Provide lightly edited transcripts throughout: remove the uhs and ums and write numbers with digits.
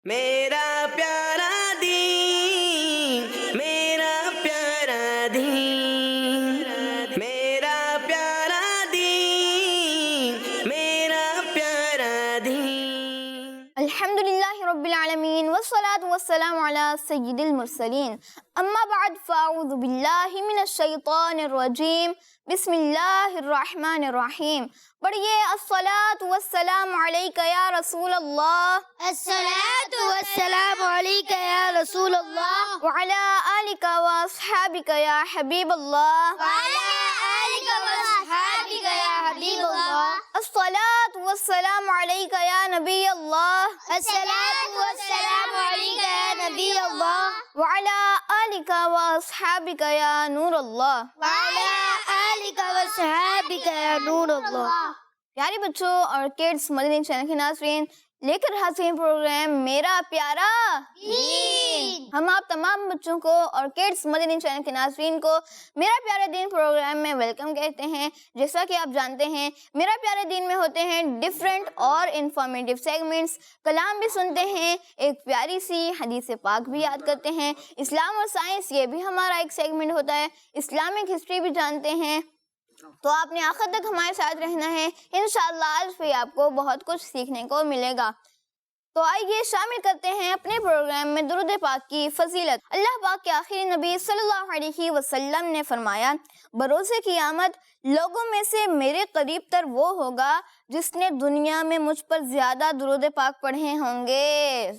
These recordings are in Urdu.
میرا پیارا دین، میرا پیارا دین، میرا پیارا دین، میرا پیارا دین۔ الحمد للہ رب العالمین والصلاة والسلام علی سید المرسلین، اما بعد فاعوذ باللہ من الشیطان الرجیم، بسم اللہ الرحمن الرحیم۔ پڑھیے الصلاۃ والسلام علیک یا رسول اللہ، الصلاۃ والسلام علیک یا رسول اللہ، وعلی آلک واصحابک یا حبیب اللہ، وعلی آلک واصحابک یا حبیب اللہ، الصلاۃ والسلام علیک یا نبی اللہ، الصلاۃ والسلام علیک یا نبی اللہ، وعلی آلک واصحابک یا نور اللہ۔ وعلی آلک واصحابک یا نور اللہ۔ پیارے بچوں اور کڈس مدنی چینل کے ناظرین، لے کر حاضر ہیں پروگرام میرا پیارا دین۔ ہم آپ تمام بچوں کو اور کڈس مدنی چینل کے ناظرین کو میرا پیارا دین پروگرام میں ویلکم کہتے ہیں۔ جیسا کہ آپ جانتے ہیں، میرا پیارا دین میں ہوتے ہیں ڈفرینٹ اور انفارمیٹیو سیگمنٹس، کلام بھی سنتے ہیں، ایک پیاری سی حدیث پاک بھی یاد کرتے ہیں، اسلام اور سائنس یہ بھی ہمارا ایک سیگمنٹ ہوتا ہے، اسلامک ہسٹری بھی جانتے ہیں۔ تو آپ نے آخر تک ہمارے ساتھ رہنا ہے، انشاءاللہ آج بھی آپ کو بہت کچھ سیکھنے کو ملے گا۔ تو آئیے شامل کرتے ہیں اپنے پروگرام میں درود پاک کی فضیلت۔ اللہ پاک کے آخری نبی صلی اللہ علیہ وسلم نے فرمایا، بروز قیامت لوگوں میں سے میرے قریب تر وہ ہوگا جس نے دنیا میں مجھ پر زیادہ درود پاک پڑھے ہوں گے۔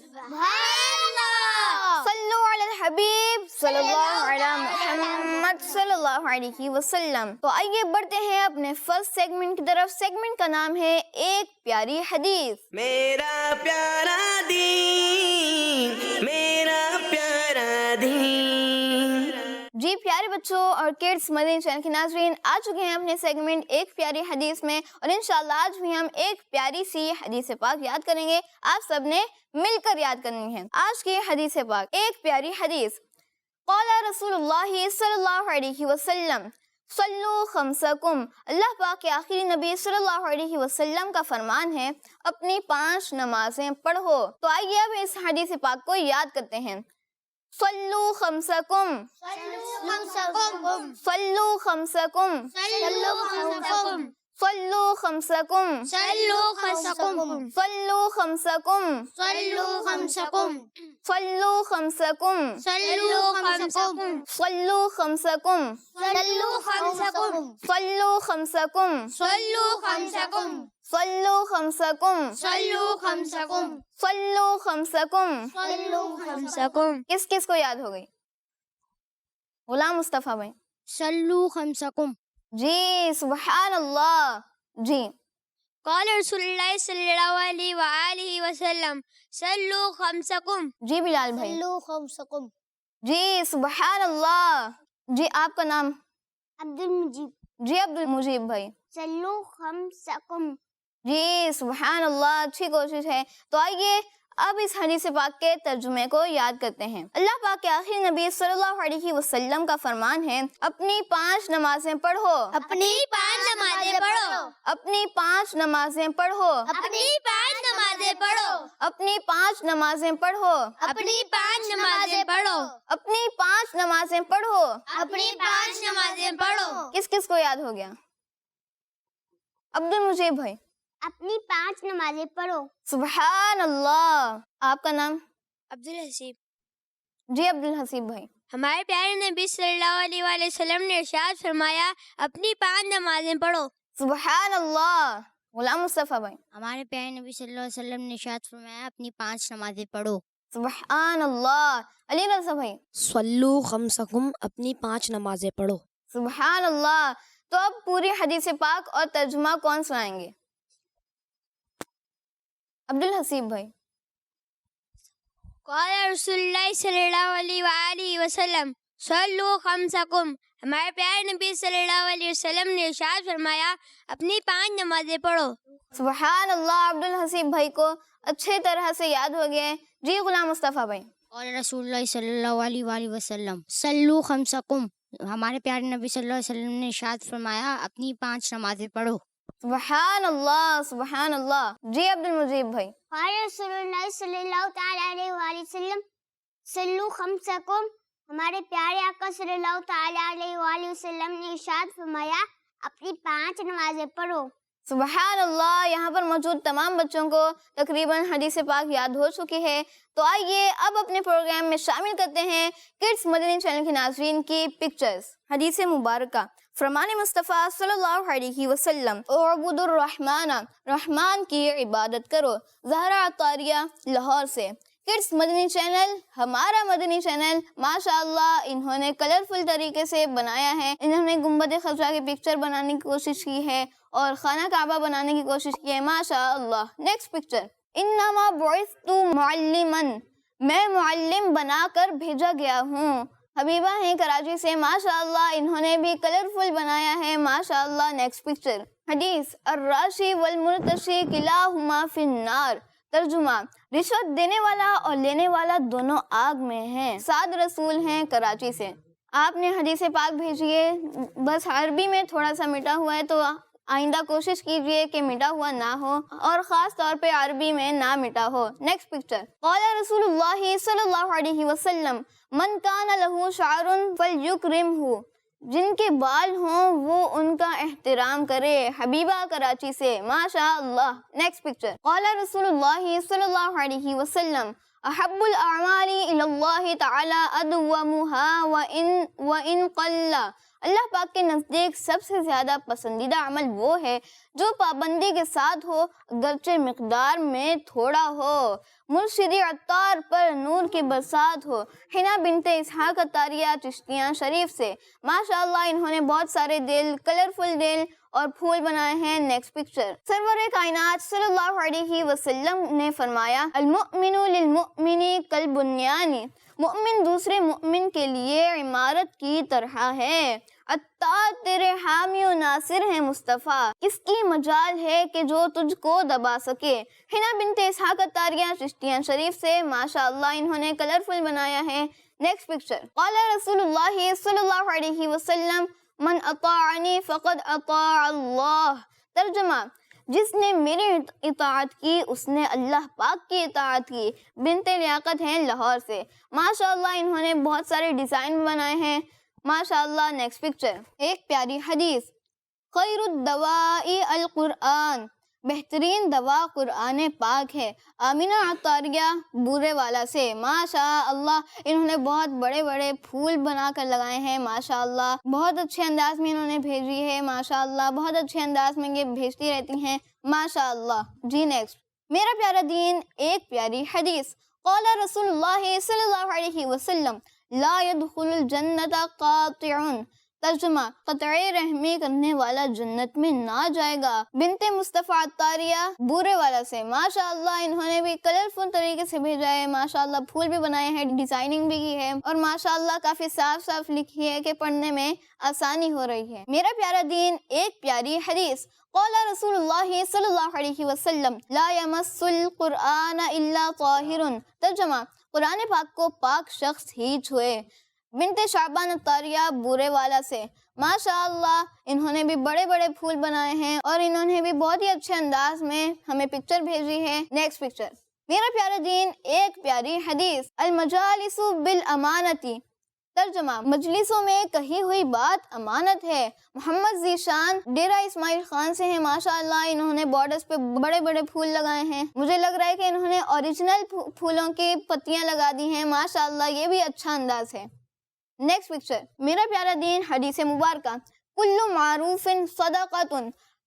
صلو علی الحبیب صلی اللہ علی محمد صلی اللہ علیہ وسلم۔ تو آئیے بڑھتے ہیں اپنے فرسٹ سیگمنٹ کی طرف۔ سیگمنٹ کا نام ہے ایک پیاری حدیث۔ میرا پیارا دین، میرا پیارا دین۔ جی پیارے بچوں اور کڈس مدنی چینل کے ناظرین، آ چکے ہیں اپنے سیگمنٹ ایک پیاری حدیث میں، اور انشاءاللہ آج بھی ہم ایک پیاری سی حدیث پاک یاد کریں گے۔ آپ سب نے مل کر یاد کرنی ہے آج کی حدیث پاک۔ ایک پیاری حدیث۔ قال رسول اللہ صلی اللہ علیہ وسلم صلو خمسکم، اللہ پاک کے آخری نبی صلی اللہ علیہ وسلم کا فرمان ہے، اپنی 5 نمازیں پڑھو۔ تو آئیے اب اس حدیث پاک کو یاد کرتے ہیں۔ صلو خمسکم، صلو خمسکم، صلو خمسکم، صلو خمسکم، صلو خمسکم، صلو خمسکم، صلو خمسکم، صلو خمسکم، صلو خمسکم، صلو خمسکم، صلو خمسکم، صلو خمسکم، صلو خمسکم، صلو خمسکم، صلو خمسکم، صلو خمسکم۔ صلو خمسکم، کس کس کو یاد ہو گئی؟ غلام مصطفیٰ بھائی۔ صلو خمسکم۔ جی سبحان اللہ۔ جی قال رسول اللہ صلی اللہ علیہ وآلہ وسلم صلو خمسکم۔ جی بلال بھائی۔ صلو خمسکم۔ جی سبحان اللہ۔ جی آپ کا نام؟ عبد المجید۔ جی عبد المجیب بھائی۔ صلو خمسکم۔ جی سبحان اللہ، اچھی کوشش ہے۔ تو آئیے اب اس حدیث پاک کے ترجمے کو یاد کرتے ہیں۔ اللہ پاک کے آخری نبی صلی اللہ علیہ وسلم کا فرمان ہے، اپنی 5 نمازیں پڑھو، اپنی 5 نمازیں پڑھو، اپنی 5 نمازیں پڑھو، اپنی 5 نمازیں پڑھو، اپنی 5 نمازیں پڑھو، اپنی 5 نمازیں پڑھو، اپنی 5 نمازیں پڑھو۔ اپنی 5 نمازیں پڑھو۔ کس کس کو یاد ہو گیا؟ عبد المجیب بھائی۔ اپنی 5 نمازیں پڑھو۔ سبحان اللہ۔ آپ کا نام؟ عبد الحسیب۔ جی عبد الحسیب بھائی۔ ہمارے پیارے نبی صلی اللہ علیہ وآلہ وسلم نے ارشاد فرمایا، اپنی 5 نمازیں پڑھو۔ سبحان اللہ۔ غلام مصطفیٰ بھائی۔ ہمارے پیارے نبی صلی اللہ علیہ وسلم نے ارشاد فرمایا، اپنی 5 نمازیں پڑھو۔ سبحان اللہ۔ علی رضا بھائی۔ صلو خمسکم، اپنی 5 نمازیں پڑھو۔ سبحان اللہ۔ تو اب پوری حدیث پاک اور ترجمہ کون سنائیں گے؟ عبد الحسیب بھائی۔ قال رسول اللہ صلی اللہ علیہ وآلہ وسلم صلو خمسکم، ہمارے پیارے نبی صلی اللہ علیہ وسلم نے ارشاد فرمایا، اپنی 5 نمازیں پڑھو۔ سبحان اللہ۔ عبد الحسیب بھائی کو اچھے طرح سے یاد ہو گیا ہے۔ جی غلام مصطفیٰ بھائی۔ قال رسول اللہ صلی اللہ علیہ وآلہ وسلم صلو خمسکم، ہمارے پیارے نبی صلی اللہ علیہ وسلم نے ارشاد فرمایا، اپنی 5 نمازیں پڑھو۔ سبحان اللہ، سبحان اللہ۔ جی عبد المجیب بھائی۔ قال رسول اللہ صلی اللہ تعالیٰ علیہ وآلہ وسلم صلو خمسکم، ہمارے پیارے آقا صلی اللہ تعالیٰ علیہ وآلہ وسلم نے ارشاد فرمایا اپنی 5 نمازیں پڑھو۔ سبحان اللہ، یہاں پر موجود تمام بچوں کو تقریباً حدیث پاک یاد ہو چکی ہے، تو آئیے اب اپنے پروگرام میں شامل کرتے ہیں کڈس مدنی چینل کے ناظرین کی پکچرز۔ حدیث مبارکہ، فرمان مصطفیٰ صلی اللہ علیہ وسلم، اعبدوا الرحمن، رحمان کی عبادت کرو۔ زہرا عطاریہ، لاہور سے۔ کڈس مدنی چینل ہمارا مدنی چینل، ماشاءاللہ انہوں نے کلرفل طریقے سے بنایا ہے۔ انہوں نے گنبد خضرا کی پکچر بنانے کی کوشش کی ہے اور خانہ کعبہ بنانے کی کوشش کی ہے، ماشاءاللہ۔ نیکسٹ پکچر، انما بعثت معلما، میں معلم بنا کر بھیجا گیا ہوں۔ حبیبہ ہیں کراچی سے، ماشاءاللہ انہوں نے بھی کلرفل بنایا ہے، ماشاءاللہ۔ نیکسٹ پکچر، حدیث الراشی والمرتشی کلاہما فی النار، ترجمہ، رشوت دینے والا اور لینے والا دونوں آگ میں ہیں۔ سعد رسول ہیں کراچی سے۔ آپ نے حدیث پاک بھیجی ہے، بس عربی میں تھوڑا سا مٹا ہوا ہے، تو آئندہ کوشش کیجئے کہ مٹا ہوا نہ ہو اور خاص طور پہ عربی میں نہ مٹا ہو۔ نیکسٹ پکچر، قال رسول اللہ صلی اللہ علیہ وسلم من کان لہ شعر فلیکرمہ، جن کے بال ہوں وہ ان کا احترام کرے۔ حبیبہ کراچی سے، ماشاء اللہ۔ نیکسٹ پکچر، قال رسول اللہ صلی اللہ علیہ وسلم احب الاعمال الی اللہ تعالی ادومها وان قل، اللہ پاک کے نزدیک سب سے زیادہ پسندیدہ عمل وہ ہے جو پابندی کے ساتھ ہو اگرچہ مقدار میں تھوڑا ہو۔ مرشد عطار پر نور کی برسات ہو، حنا بنت اسحاق عطاریہ چشتیاں شریف سے، ماشاءاللہ انہوں نے بہت سارے دل، کلرفل دل اور پھول بنائے ہیں۔ نیکسٹ پکچر، سرور کائنات صلی اللہ علیہ وسلم نے فرمایا المؤمن للمؤمن کالبنیان، مومن دوسرے مومن کے لیے عمارت کی طرح ہے۔ عطار تیرے حامی و ناصر ہیں مصطفیٰ، کس کی مجال ہے کہ جو تجھ کو دبا سکے۔ حنا بنت اسحاق عطاریہ چشتیاں شریف سے، ماشاءاللہ انہوں نے کلرفل بنایا ہے۔ نیکسٹ پکچر، قال رسول اللہ صلی اللہ علیہ وسلم من اطاعنی فقد اطاع اللہ، ترجمہ، جس نے میری اطاعت کی اس نے اللہ پاک کی اطاعت کی۔ بنت لیاقت ہیں لاہور سے، ماشاءاللہ انہوں نے بہت سارے ڈیزائن بنائے ہیں، ماشاءاللہ۔ نیکسٹ پکچر، ایک پیاری حدیث، خیر الدواء القرآن، بہترین دوا قرآن پاک ہے۔ آمینہ عطاریہ بورے والا سے، ماشاء اللہ انہوں نے بہت بڑے بڑے پھول بنا کر لگائے ہیں، ماشاء اللہ بہت اچھے انداز میں انہوں نے بھیجی ہے، ماشاء اللہ بہت اچھے انداز میں یہ بھیجتی رہتی ہیں، ماشاء اللہ جی۔ نیکسٹ، میرا پیارا دین، ایک پیاری حدیث، قال رسول اللہ صلی اللہ علیہ وسلم لا يدخل الجنت قاطع، ترجمہ، قطع رحمی کرنے والا جنت میں نہ جائے گا۔ بنت مصطفیٰ عطاریہ بورے والا سے، ماشاءاللہ انہوں نے بھی کلرفل طریقے سے بھیجا ہے، ماشاءاللہ پھول بھی بنائے ہیں، ڈیزائننگ بھی کی ہے اور ماشاءاللہ کافی صاف صاف لکھی ہے کہ پڑھنے میں آسانی ہو رہی ہے۔ میرا پیارا دین، ایک پیاری حدیث، قال رسول اللہ صلی اللہ علیہ وسلم لا يمس القرآن الا طاہر، ترجمہ، قرآن پاک کو پاک شخص ہی چھوئے۔ بنت شعبان عطاریہ بورے والا سے، ماشاءاللہ انہوں نے بھی بڑے بڑے پھول بنائے ہیں اور انہوں نے بھی بہت ہی اچھے انداز میں ہمیں پکچر بھیجی ہے۔ نیکسٹ پکچر، میرا پیارا دین، ایک پیاری حدیث، المجالس بالامانتی، ترجمہ، مجلسوں میں کہی ہوئی بات امانت ہے۔ محمد ذیشان ڈیرہ اسماعیل خان سے ہیں، ماشاءاللہ انہوں نے بارڈرز پہ بڑے بڑے پھول لگائے ہیں، مجھے لگ رہا ہے کہ انہوں نے اوریجنل پھولوں کی پتیاں لگا دی ہیں، ماشاءاللہ یہ بھی اچھا انداز ہے۔ نیکسٹ پکچر، میرا پیارا دین، حدیث مبارکہ، کل معروف صدقۃ،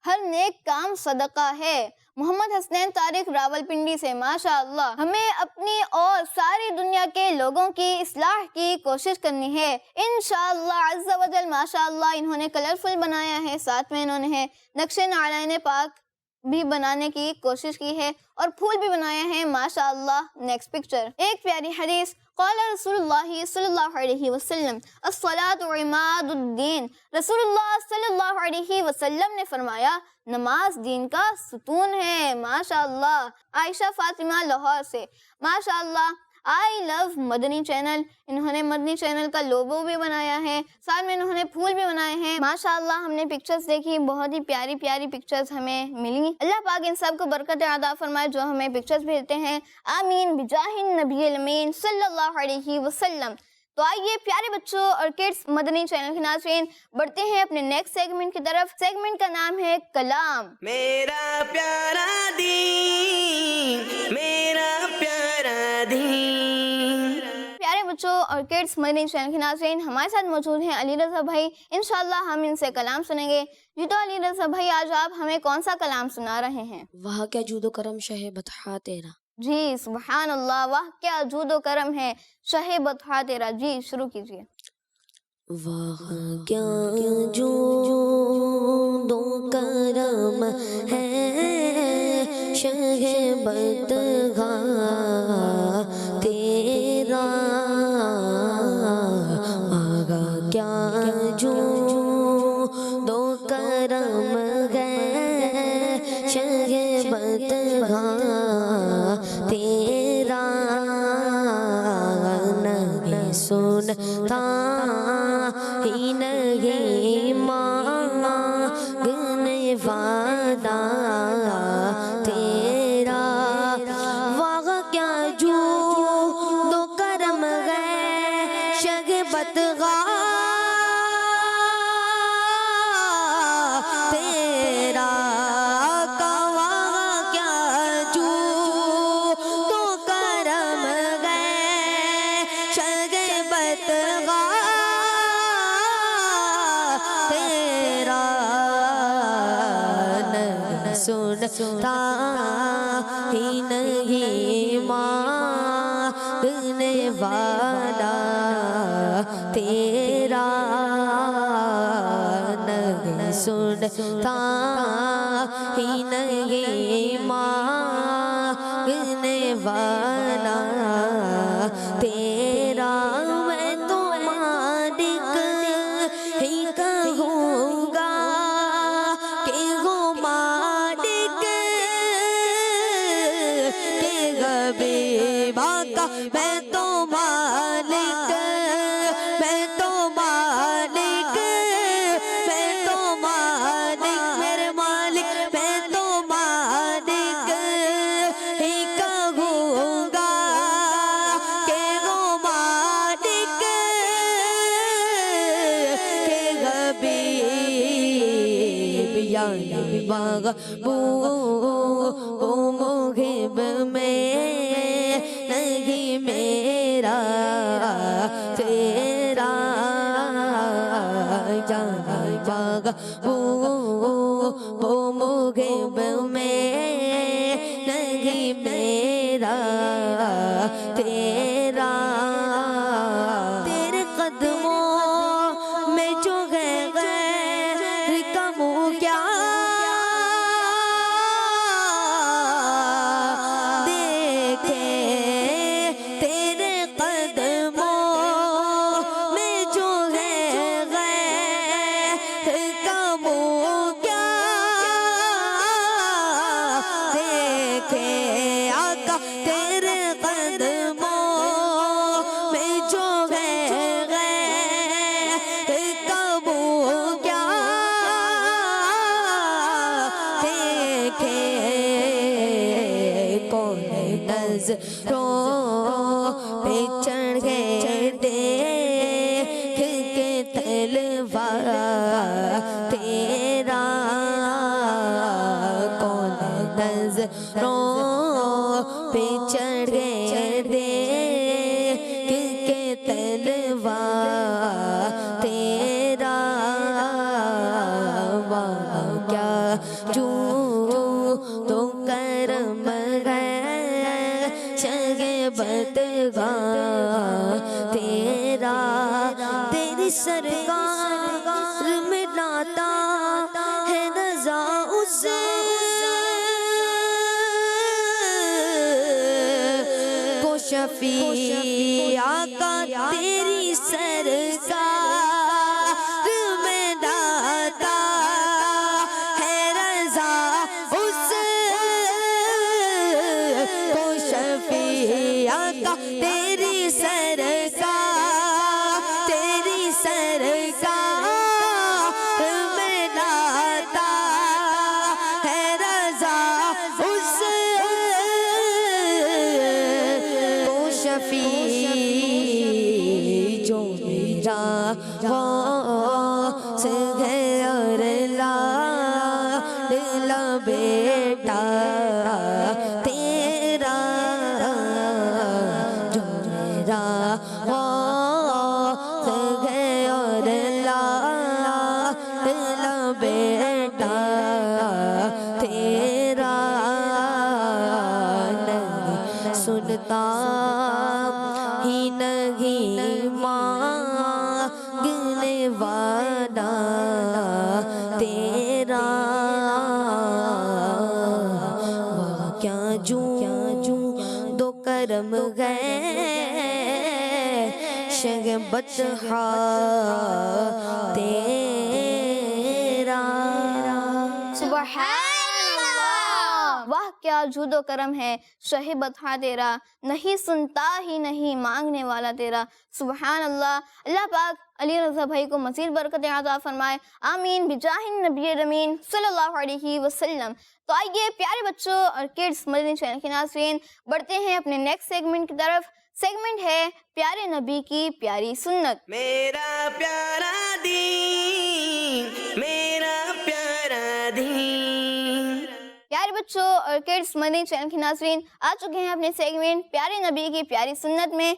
ہر نیک کام صدقہ ہے۔ محمد حسنین طارق راولپنڈی سے، ماشاءاللہ ہمیں اپنی اور ساری دنیا کے لوگوں کی اصلاح کی کوشش کرنی ہے انشاءاللہ عز و جل۔ ماشاءاللہ انہوں نے کلرفل بنایا ہے، ساتھ میں انہوں نے نقش نعلین پاک بھی بنانے کی کوشش کی ہے اور پھول بھی بنائے ہیں، ماشاءاللہ۔ نیکسٹ پکچر، ایک پیاری حدیث، قال رسول اللہ صلی اللہ علیہ وسلم الصلاۃ عماد الدین، رسول اللہ صلی اللہ علیہ وسلم نے فرمایا نماز دین کا ستون ہے، ماشاءاللہ۔ عائشہ فاطمہ لاہور سے، ماشاءاللہ آئی لو مدنی چینل. انہوں نے مدنی چینل کا لوگو بھی بنایا ہے, ساتھ میں انہوں نے پھول بھی بنائے ہیں. ماشاءاللہ ہم نے پکچرز دیکھی, بہت ہی پیاری پیاری پکچرز ہمیں ملی. اللہ پاک ان سب کو برکت عطا فرمائے جو ہمیں پکچرز بھیجتے ہیں. آمین بجاہ النبی الامین صلی اللہ علیہ وسلم. تو آئیے پیارے بچوں اور کڈس مدنی چینل کے ناظرین بڑھتے ہیں اپنے نیکسٹ سیگمنٹ کی طرف. سیگمنٹ کا نام ہے کلام. میرا پیارا دین میرا پیارا دین. پیارے بچوں اور کڈس مدنی چینل کے ناظرین ہمارے ساتھ موجود ہیں علی رضا بھائی. انشاءاللہ ہم ان سے کلام سنیں گے. جی تو علی رضا بھائی آج آپ ہمیں کون سا کلام سنا رہے ہیں؟ وہاں کیا جود و کرم شہ بطحا تیرا. جی سبحان اللہ, واہ کیا جود و کرم ہے شہ بطحا تیرا. جی شروع کیجیے. وہاں کیا جود و کرم ہے شہ بطحا تیرا. وہاں کیا جود و کرم ہے شہ بطحا تیرا. نہیں سنتا ہی نہیں مانگنے والا تیرا. واہ کیا جود و کرم ہے شہ بطحا تیرا. سنتا ہی نہیں مانگنے والا تیرا. نہیں سنتا ہی نہیں مانگنے والا تیرا. میں تو مالک ہی کہوں گا کہ ہو مالک کے غبیبہ کا. میں تو مالک میں تو مالک میں تو مالک میرے مالک میں تو مالک ہی کہوں گا کہ ہو مالک کے غبیب. یعنی مغبوب محب میں نہیں میرا تیرا. یعنی مغبوب محب میں نہیں میرا تیرا. تیرے قدموں میں جو ہے غیر کا منہ کیا دیکھے. تیرے قدموں میں جو ہے غیر کا منہ کیا دیکھے. آقا تیرے قدموں میں جو ہے غیر کا منہ کیا دیکھے. کون نظروں پہ چڑھے دیکھ کے تلوار تیرا. کون نظروں پہ چڑھے دیکھ کے تلوار تیرا. وہاں کیا جود و کرم ہے شہ بطحا تیرا. تیری سرکار میں ناتا ہے رضا اس کو شفیع. آقا تیری سرکار میں ناتا ہے رضا اس کو شفیع. آقا تیری سرکار تیری سرکار میں لاتا ہے رضا اس کو شفیع جو میرا غوث ہے اور لا بیٹا تیرا جو میرا غوث ہے اور لا بیٹا تیرا نہیں سنتا ہی نہیں مانگنے والا تیرا واہ کیا جو دو کرم گئے شہ بطحا تیرا سبحان اللہ، واہ کیا جود و کرم ہے شہ بطحا تیرا، نہیں سنتا ہی نہیں مانگنے والا تیرا۔ سبحان اللہ۔ اللہ پاک علی رضا بھائی کو مزید برکت عطا فرمائے، آمین بجاہ النبی الامین صلی اللہ علیہ وسلم۔ تو آئیے پیارے بچوں اور کڈس مدنی چینل کے ناظرین بڑھتے ہیں اپنے نیکسٹ سیگمنٹ کی طرف۔ سیگمنٹ ہے پیارے نبی کی پیاری سنت۔ میرا پیارا دین، میرا پیارا دین۔ پیارے بچوں اور کڈس مدنی چینل کے ناظرین آ چکے ہیں اپنے سیگمنٹ پیارے نبی کی پیاری سنت میں۔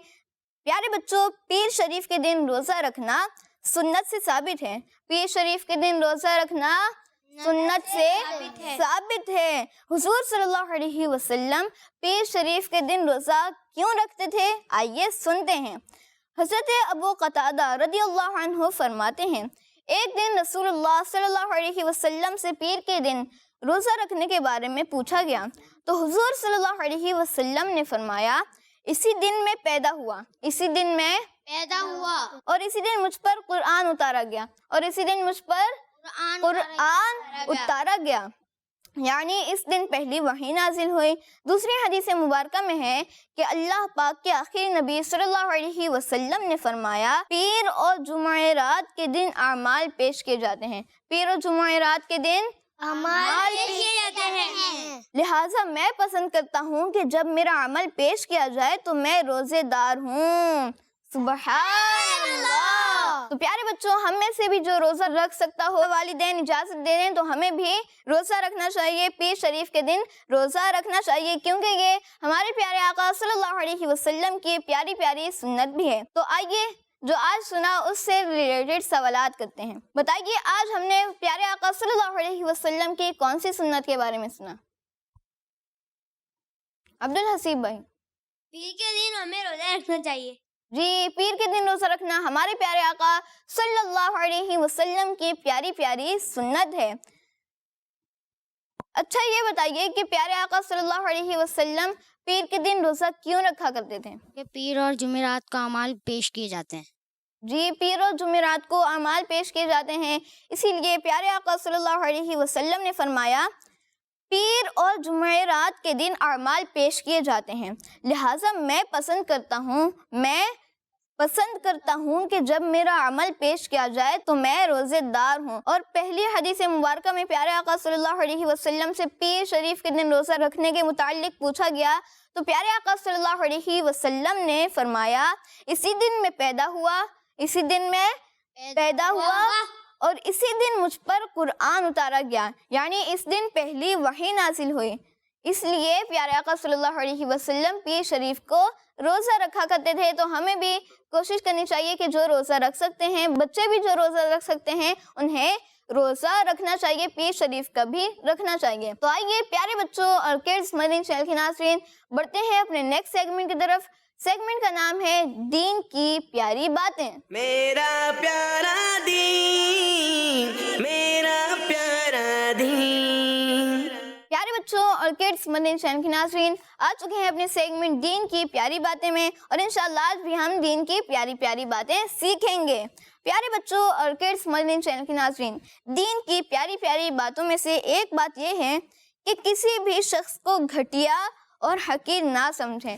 پیارے بچوں، پیر شریف کے دن روزہ رکھنا سنت سے ثابت ہے۔ پیر شریف کے دن روزہ رکھنا سنت سے ثابت ہے۔ حضور صلی اللہ علیہ وسلم پیر شریف کے دن روزہ کیوں رکھتے تھے؟ آئیے سنتے ہیں۔ حضرت ابو قتادہ رضی اللہ عنہ فرماتے ہیں، ایک دن رسول اللہ صلی اللہ علیہ وسلم سے پیر کے دن روزہ رکھنے کے بارے میں پوچھا گیا تو حضور صلی اللہ علیہ وسلم نے فرمایا، اسی دن میں پیدا ہوا، اسی دن میں پیدا ہوا، اور اسی دن مجھ پر قرآن اتارا گیا، اور اسی دن مجھ پر قرآن اتارا گیا، یعنی اس دن پہلی وحی نازل ہوئی۔ دوسری حدیث مبارکہ میں ہے کہ اللہ پاک کے آخری نبی صلی اللہ علیہ وسلم نے فرمایا، پیر اور جمعرات کے دن اعمال پیش کیے جاتے ہیں، پیر اور جمعرات کے دن اعمال پیش کیے جاتے ہیں، لہٰذا میں پسند کرتا ہوں کہ جب میرا عمل پیش کیا جائے تو میں روزے دار ہوں۔ سبحان اللہ۔ تو پیارے بچوں، ہم میں سے بھی جو روزہ رکھ سکتا ہو، والدین اجازت دے دیں تو ہمیں بھی روزہ رکھنا چاہیے، پیر شریف کے دن روزہ رکھنا چاہیے، کیونکہ یہ ہمارے پیارے آقا صلی اللہ علیہ وسلم کی پیاری پیاری سنت بھی ہے۔ تو آئیے جو آج سنا اس سے ریلیٹڈ سوالات کرتے ہیں۔ بتائیے آج ہم نے پیارے آقا صلی اللہ علیہ وسلم کی کون سی سنت کے بارے میں سنا؟ عبدالحسیب بھائی۔ پیر کے دن ہمیں روزہ رکھنا چاہیے۔ جی، پیر کے دن روزہ رکھنا ہمارے پیارے آقا صلی اللہ علیہ وسلم کی پیاری پیاری سنت ہے۔ اچھا یہ بتائیے کہ پیارے آقا صلی اللہ علیہ وسلم پیر کے دن روزہ کیوں رکھا کرتے تھے؟ کہ پیر اور جمعرات کا اعمال پیش کیے جاتے ہیں۔ جی، پیر اور جمعرات کو اعمال پیش کیے جاتے ہیں، اسی لیے پیارے آقا صلی اللہ علیہ وسلم نے فرمایا پیر اور جمعرات کے دن اعمال پیش کیے جاتے ہیں، لہٰذا میں پسند کرتا ہوں کہ جب میرا عمل پیش کیا جائے تو میں روزے دار ہوں۔ اور پہلی حدیث مبارکہ میں پیارے آقا صلی اللہ علیہ وسلم سے پیر شریف کے دن روزہ رکھنے کے متعلق پوچھا گیا تو پیارے آقا صلی اللہ علیہ وسلم نے فرمایا، اسی دن میں پیدا ہوا، اسی دن میں پیدا ہوا، اور اسی دن مجھ پر قرآن اتارا گیا، یعنی اس دن پہلی وحی نازل ہوئی۔ اس لیے پیارے آقا صلی اللہ علیہ وسلم پیر شریف کو روزہ رکھا کرتے تھے۔ تو ہمیں بھی کوشش کرنی چاہیے کہ جو روزہ رکھ سکتے ہیں، بچے بھی جو روزہ رکھ سکتے ہیں، انہیں روزہ رکھنا چاہیے، پیر شریف کا بھی رکھنا چاہیے۔ تو آئیے پیارے بچوں اور کڈس مدنی چینل کے ناظرین بڑھتے ہیں اپنے نیکسٹ سیگمنٹ کی طرف۔ سیگمنٹ کا نام ہے دین کی پیاری باتیں۔ میرا پیارا دین، میرا پیارا دین۔ پیارے بچوں اور کڈس مدنی چینل کے ناظرین آ چکے ہیں اپنے سیگمنٹ دین کی پیاری باتیں میں، اور انشاءاللہ آج بھی ہم دین کی پیاری پیاری باتیں سیکھیں گے۔ پیارے بچوں اور کڈس مدنی چینل کے ناظرین، دین کی پیاری پیاری باتوں میں سے ایک بات یہ ہے کہ کسی بھی شخص کو گھٹیا اور حقیر نہ سمجھیں،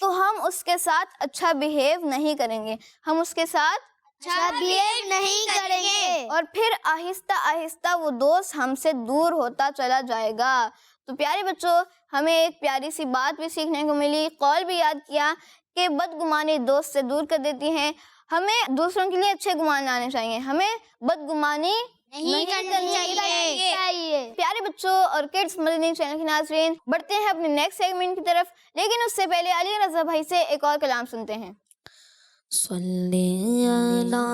تو ہم اس کے ساتھ اچھا بیہیو نہیں کریں گے، ہم اس کے ساتھ اچھا بیہیو نہیں کریں گے، اور پھر آہستہ آہستہ وہ دوست ہم سے دور ہوتا چلا جائے گا۔ تو پیارے بچوں، ہمیں ایک پیاری سی بات بھی سیکھنے کو ملی، قول بھی یاد کیا کہ بدگمانی دوست سے دور کر دیتی ہے۔ ہمیں دوسروں کے لیے اچھے گمان لانے چاہیے، ہمیں بدگمانی نہیں کرنی چاہیے۔ پیارے بچوں اور کڈس مدنی چینل کے ناظرین، بڑھتے ہیں اپنے نیکسٹ سیگمنٹ کی طرف، لیکن اس سے پہلے علی رضا بھائی سے ایک اور کلام سنتے ہیں۔ صلی علی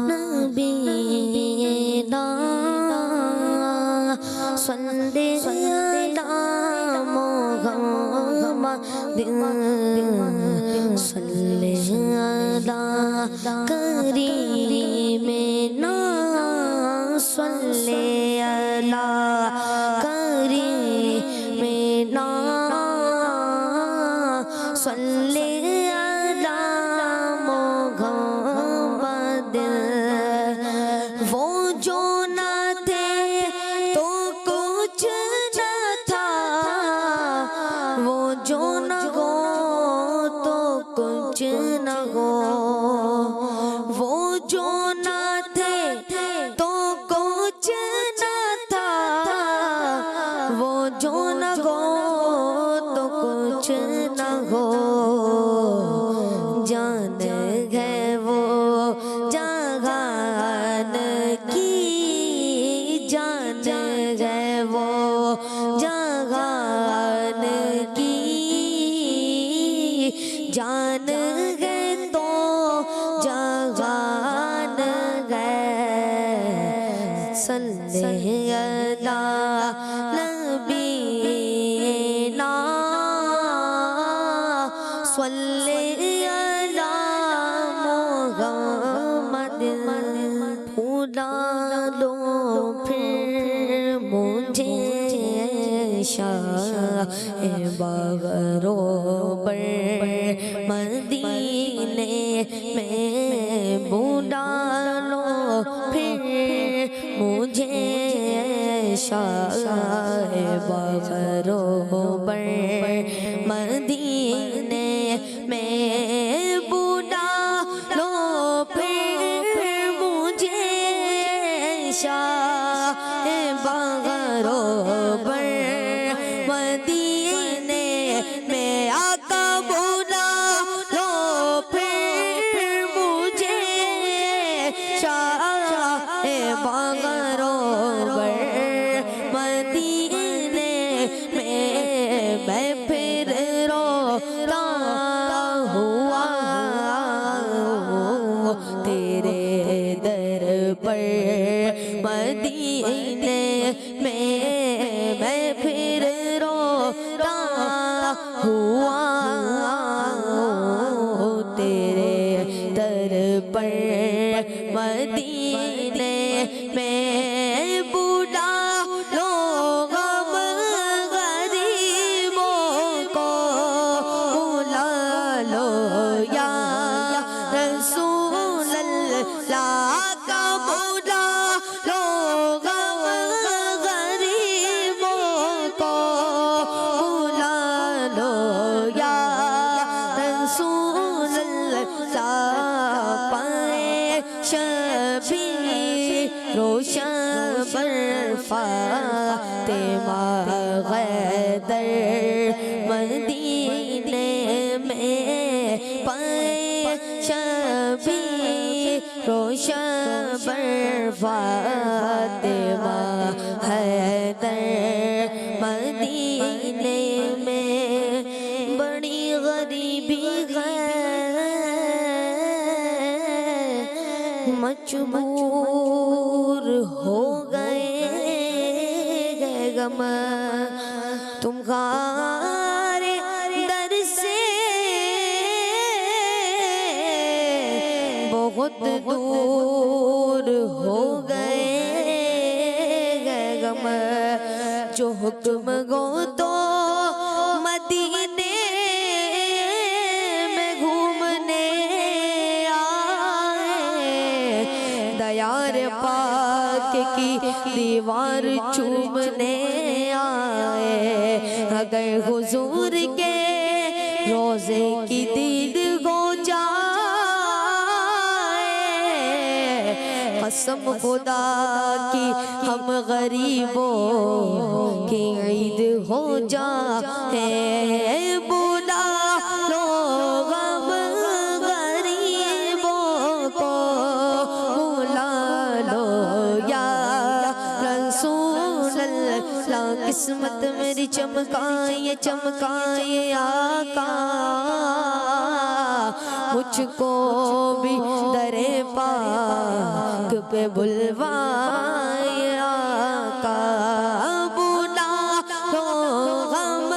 نبینا صلی علی محمد صلی علی کریمنا صلی علی کریمنا صلی بغروبر مدینے میں بولا لو پھر مجھے شاہ بغروبر مدینے میں بولا لو پھر مجھے شاہ بغروبر مدینے میں آقا بولا لو پھر مجھے شاہ بغروبر مدینے میں پھر روتا ہوا تیرے در پر مدینے میں پھر روتا ہوا تیرے در پر مدینے میں بولا لو غم غریبوں کو بولا لو یا رسول اللہ کا بولا لو غم غریبوں کو بولا لو یا رسول اللہ پائے شبیر روشن بر فاطمہ غیدر مدینے میں پائے شبیر روشن بر فاطمہ حیدر مدینے میں بڑی غریبی مجبور ہو گئے غم تمہارے در سے بہت دور ہو گئے غم جو حکم گو تو مدینے میں گھومنے دیار پاک کی دیوار چومنے آئے اگر حضور کے روزے کی دید ہو جائے قسم خدا کی ہم غریبوں کی عید ہو جائے بلا لو غم غریبوں کو بلا لو یا رسول اللہ قسمت میری چمکائے چمکائے آقا مجھ کو بھی در پاک پہ بلوائے آقا بلا لو غم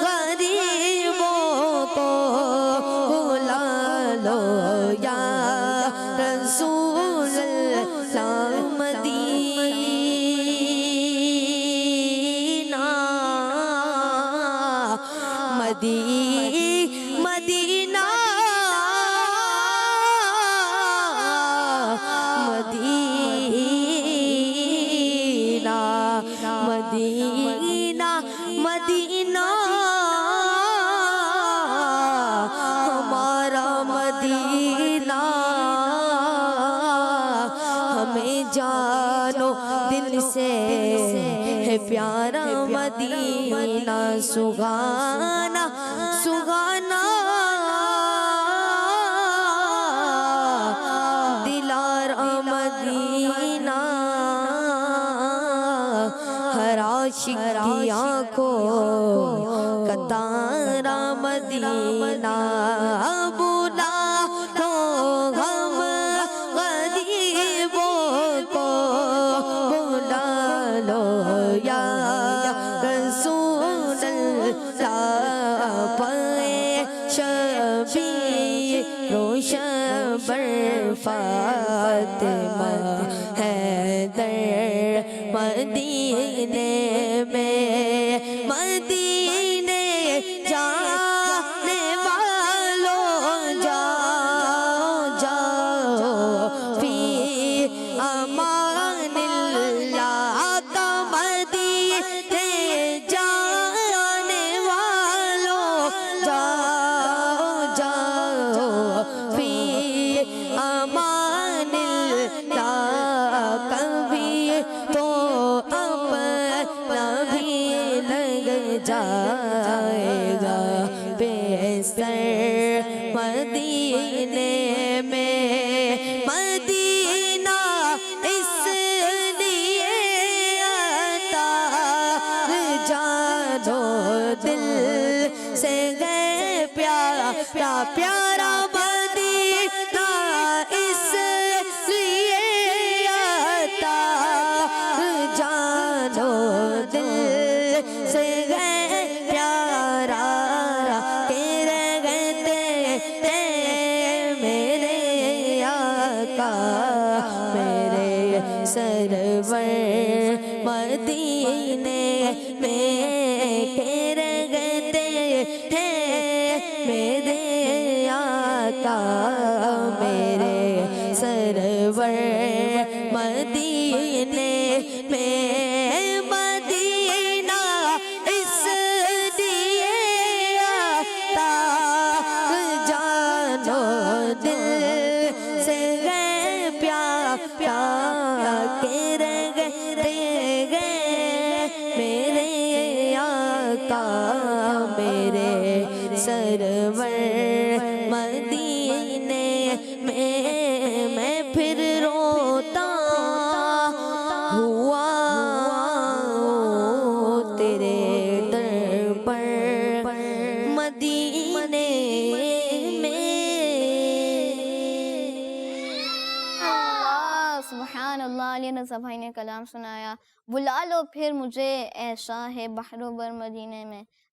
غریبوں کو بلا لو یا رسول اللہ مدینہ مدینہ مدینہ مدینہ ہمارا مدینہ ہمیں جانو دل سے ہے پیارا مدینہ سگانا سگانا دلارا مدینہ ہر عاشق کی آنکھوں کا تارا مدینہ بلا لو غم غریبوں کو بلا لو یا رسول اللہ پائے شبیہ روشن بر فاطمہ حیدر مدینے میں مدینے جانے والوں جاؤ جاؤ فی امان اللہ کا مدینے جانے والوں جاؤ جاؤ فی امان اللہ کبھی تو اپنا بھی لگ جائے گا بیستر مدینے میں مدینہ اس لیے عطا جانو دل سے گئے پیارا پیارا مدینہ اس لیے عطا جانو دل سے گئے پیارا کہ رہتے تھے میرے آقا میرے سرور مدینے میں کہ رہتے تھے میرے آقا میرے سرور مدینے میں مدینہ اس لیے عطا جانو دل سے گئے پیارا کہ رہتے گئے میرے آقا میرے سرور مدینے میں پھر روتا ہوا تیرے در پر مدینے میں سبحان اللہ علی رضا بھائی نے کلام سنایا بلا لو پھر مجھے ایسا ہے بحر و بر مدینے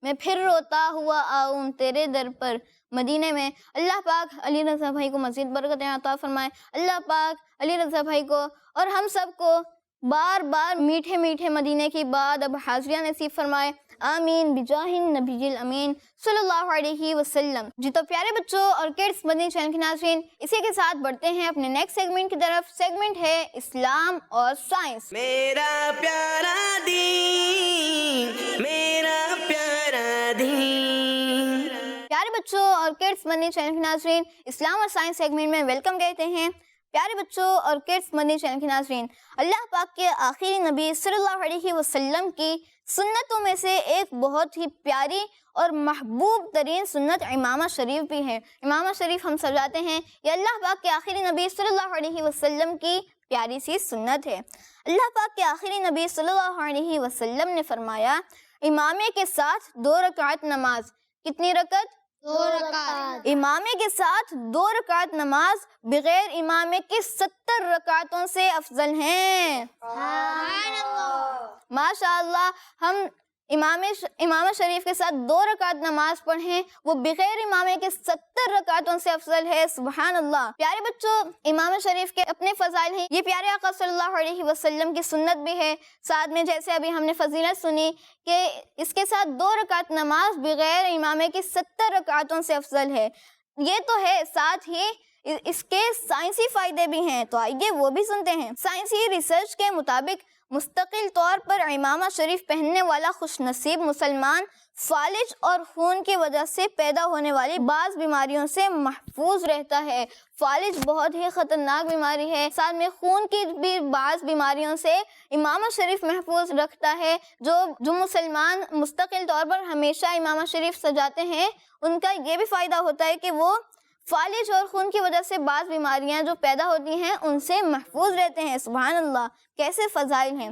میں پھر روتا ہوا آؤں تیرے در پر مدینے میں اللہ پاک علی رضا بھائی کو مزید برکتیں عطا فرمائے اللہ پاک علی رضا بھائی کو اور ہم سب کو بار بار میٹھے میٹھے مدینے کی بات اب حاضریہ نصیب فرمائے آمین بجاہ النبی الامین صلی اللہ علیہ وسلم. جی تو پیارے بچوں اور کڈس مدنی چینل کے ناظرین اسی کے ساتھ بڑھتے ہیں اپنے نیکسٹ سیگمنٹ کی طرف. سیگمنٹ ہے اسلام اور سائنس. میرا پیارا دین میرا پیارا دین پیارے بچوں اور کڈس مدنی چینل کے ناظرین، اسلام اور سائنس سیگمنٹ میں ویلکم کہتے ہیں۔ پیارے بچوں اور کڈس مدنی چینل کے ناظرین، اللہ پاک کے آخری نبی صلی اللہ علیہ وسلم کی سنتوں میں سے ایک بہت ہی پیاری اور محبوب ترین سنت امامہ شریف بھی ہے۔ امامہ شریف ہم سجاتے ہیں، یہ اللہ پاک کے آخری نبی صلی اللہ علیہ وسلم کی پیاری سی سنت ہے۔ اللہ پاک کے آخری نبی صلی اللہ علیہ وسلم نے فرمایا، امامے کے ساتھ 2 رکعت نماز، کتنی رکعت؟ 2 رکعت۔ امامے کے ساتھ 2 رکعت نماز بغیر امامے کے 70 رکعتوں سے افضل ہیں۔ ماشاء اللہ، ہم امامہ شریف کے ساتھ 2 رکعت نماز پڑھیں، وہ بغیر امامے کے 70 رکعتوں سے افضل ہے۔ سبحان اللہ۔ پیارے بچوں، امامہ شریف کے اپنے فضائل ہیں، یہ پیارے آقا صلی اللہ علیہ وسلم کی سنت بھی ہے۔ ساتھ میں جیسے ابھی ہم نے فضیلت سنی کہ اس کے ساتھ 2 رکعت نماز بغیر امامے کی 70 رکعتوں سے افضل ہے، یہ تو ہے، ساتھ ہی اس کے سائنسی فائدے بھی ہیں، تو آئیے وہ بھی سنتے ہیں۔ سائنسی ریسرچ کے مطابق مستقل طور پر امامہ شریف پہننے والا خوش نصیب مسلمان فالج اور خون کی وجہ سے پیدا ہونے والی بعض بیماریوں سے محفوظ رہتا ہے۔ فالج بہت ہی خطرناک بیماری ہے، ساتھ میں خون کی بھی بعض بیماریوں سے امامہ شریف محفوظ رکھتا ہے۔ جو مسلمان مستقل طور پر ہمیشہ امامہ شریف سجاتے ہیں، ان کا یہ بھی فائدہ ہوتا ہے کہ وہ فالج اور خون کی وجہ سے بعض بیماریاں جو پیدا ہوتی ہیں ان سے محفوظ رہتے ہیں۔ سبحان اللہ، کیسے فضائل ہیں!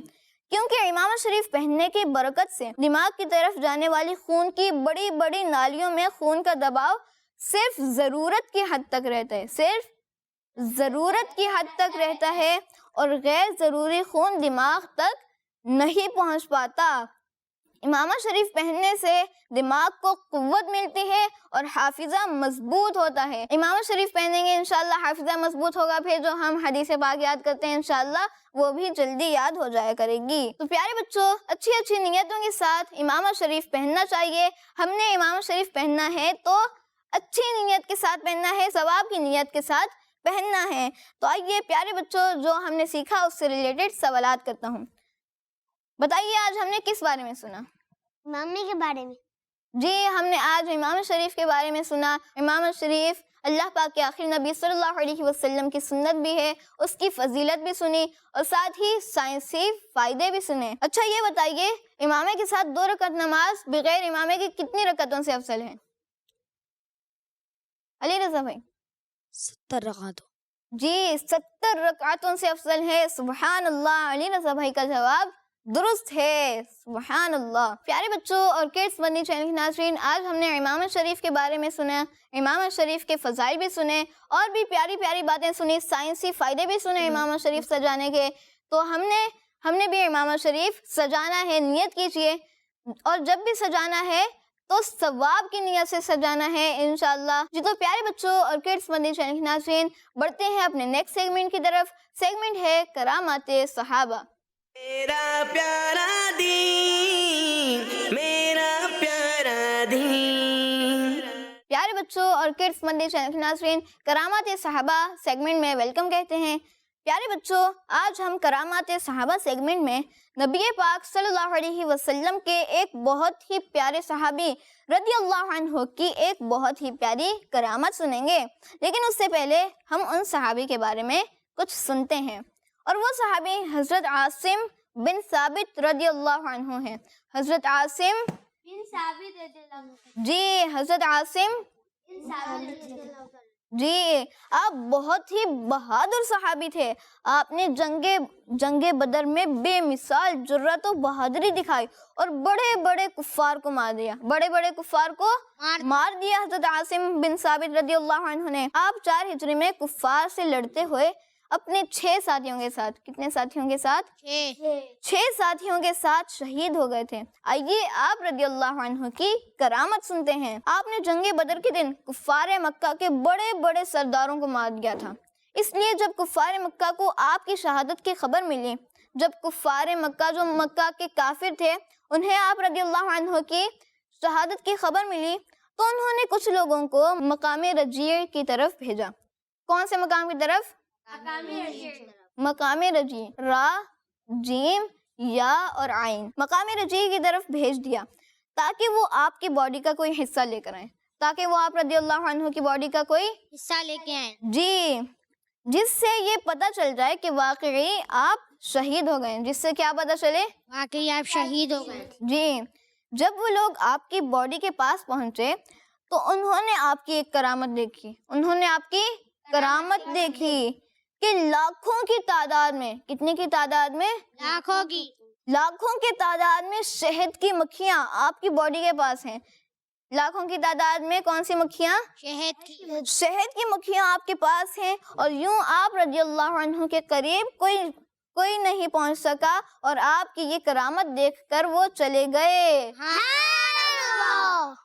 کیونکہ امامہ شریف پہننے کی برکت سے دماغ کی طرف جانے والی خون کی بڑی بڑی نالیوں میں خون کا دباؤ صرف ضرورت کی حد تک رہتا ہے، صرف ضرورت کی حد تک رہتا ہے، اور غیر ضروری خون دماغ تک نہیں پہنچ پاتا۔ امامہ شریف پہننے سے دماغ کو قوت ملتی ہے اور حافظہ مضبوط ہوتا ہے۔ امامہ شریف پہنیں گے انشاءاللہ حافظہ مضبوط ہوگا، پھر جو ہم حدیث پاک یاد کرتے ہیں انشاءاللہ وہ بھی جلدی یاد ہو جایا کرے گی۔ تو پیارے بچوں، اچھی اچھی نیتوں کے ساتھ امامہ شریف پہننا چاہیے۔ ہم نے امامہ شریف پہننا ہے تو اچھی نیت کے ساتھ پہننا ہے، ثواب کی نیت کے ساتھ پہننا ہے۔ تو آئیے پیارے بچوں، جو ہم نے سیکھا اس سے ریلیٹڈ سوالات کرتا ہوں۔ بتائیے آج ہم نے کس بارے میں سنا؟ امامے کے بارے میں۔ جی، ہم نے آج امام شریف کے بارے میں سنا۔ امام شریف اللہ پاک کے آخری نبی صلی اللہ علیہ وسلم کی سنت بھی ہے، اس کی فضیلت بھی سنی، اور ساتھ ہی سائنسی فائدے بھی سنے۔ اچھا یہ بتائیے، امامے کے ساتھ 2 رکعت نماز بغیر امامے کی کتنی رکعتوں سے افضل ہے؟ علی رضا بھائی؟ 70 رکعتوں۔ جی، 70 رکعتوں سے افضل ہے۔ سبحان اللہ، علی رضا بھائی کا جواب درست ہے۔ سبحان اللہ۔ پیارے بچوں اور کڈس مدنی چینل کے ناظرین، آج ہم نے امامہ شریف کے بارے میں سنا، امامہ شریف کے فضائل بھی سنے، اور بھی پیاری پیاری باتیں سنی، سائنسی فائدے بھی سنے امامہ شریف سجانے کے۔ تو ہم نے بھی امامہ شریف سجانا ہے، نیت کیجئے، اور جب بھی سجانا ہے تو ثواب کی نیت سے سجانا ہے انشاءاللہ۔ جی تو پیارے بچوں اور کڈس مدنی چینل کے ناظرین، بڑھتے ہیں اپنے نیکسٹ سیگمنٹ کی طرف۔ سیگمنٹ ہے کرامات صحابہ۔ میرا پیارا دین، میرا پیارا دین۔ پیارے بچوں اور کڈس مدنی چینل کے ناظرین، کرامات صحابہ سیگمنٹ میں ویلکم کہتے ہیں۔ پیارے بچوں، آج ہم کرامات صحابہ سیگمنٹ میں نبی پاک صلی اللہ علیہ وسلم کے ایک بہت ہی پیارے صحابی رضی اللہ عنہ کی ایک بہت ہی پیاری کرامت سنیں گے، لیکن اس سے پہلے ہم ان صحابی کے بارے میں کچھ سنتے ہیں، اور وہ صحابی حضرت عاصم بن ثابت رضی اللہ عنہ ہیں۔ حضرت عاصم بن ثابت رضی اللہ عنہ۔ جی، حضرت عاصم بن ثابت رضی اللہ عنہ۔ جی، آپ بہت ہی بہادر صحابی تھے۔ آپ نے جنگ بدر میں بے مثال جرأت و بہادری دکھائی اور بڑے بڑے کفار کو مار دیا، حضرت عاصم بن ثابت رضی اللہ عنہ نے۔ آپ 4 ہجری میں کفار سے لڑتے ہوئے اپنے 6 ساتھیوں کے ساتھ، کتنے ساتھیوں کے ساتھ؟ 6 ساتھیوں کے ساتھ شہید ہو گئے تھے۔ آئیے آپ رضی اللہ عنہ کی کرامت سنتے ہیں۔ آپ نے جنگ بدر کے دن کفار مکہ کے بڑے بڑے سرداروں کو مار دیا تھا، اس لیے جب کفار مکہ کو آپ کی شہادت کی خبر ملی، جب کفار مکہ جو مکہ کے کافر تھے انہیں آپ رضی اللہ عنہ کی شہادت کی خبر ملی، تو انہوں نے کچھ لوگوں کو مقام رجیع کی طرف بھیجا۔ کون سے مقام کی طرف؟ مقام رجیع، را، جیم، یا اور عین، مقام رجیع کی طرف بھیج دیا تاکہ وہ آپ کی باڈی کا کوئی حصہ لے کر آئیں، تاکہ وہ آپ رضی اللہ عنہ کی باڈی کا کوئی حصہ لے کے آئے. جی، جس سے یہ پتہ چل جائے کہ واقعی آپ شہید ہو گئے. جس سے کیا پتہ چلے؟ واقعی آپ شہید ہو گئے. جی. جب وہ لوگ آپ کی باڈی کے پاس پہنچے تو انہوں نے آپ کی ایک کرامت دیکھی. انہوں نے آپ کی کرامت دیکھی کہ لاکھوں کی تعداد میں، کتنے کی تعداد میں؟ لاکھوں کی تعداد میں شہد کی مکھیاں آپ کی باڈی کے پاس ہیں. لاکھوں کی تعداد میں کون سی مکھیاں؟ شہد کی مکھیاں آپ کے پاس ہیں. اور یوں آپ رضی اللہ عنہ کے قریب کوئی نہیں پہنچ سکا اور آپ کی یہ کرامت دیکھ کر وہ چلے گئے.